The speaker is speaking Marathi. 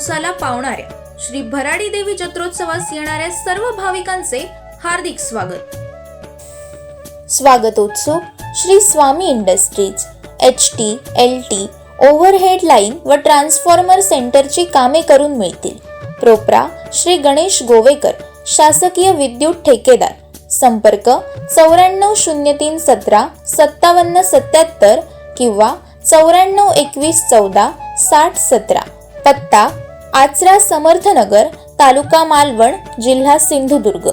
नवसाला पावणाऱ्या श्री भराडी देवी जत्रोत्सवास येणाऱ्या सर्व भाविकांचे हार्दिक स्वागत. स्वागतोत्सव Shri Swami industries HT, LT, overhead line व ट्रान्सफॉर्मर सेंटरची कामे करून मिळतील. प्रोप्रा श्री गणेश गोवेकर, शासकीय विद्युत ठेकेदार. संपर्क 940317 5777 किंवा 942114 6017. पत्ता आचरा समर्थनगर, तालुका मालवण, जिल्हा सिंधुदुर्ग.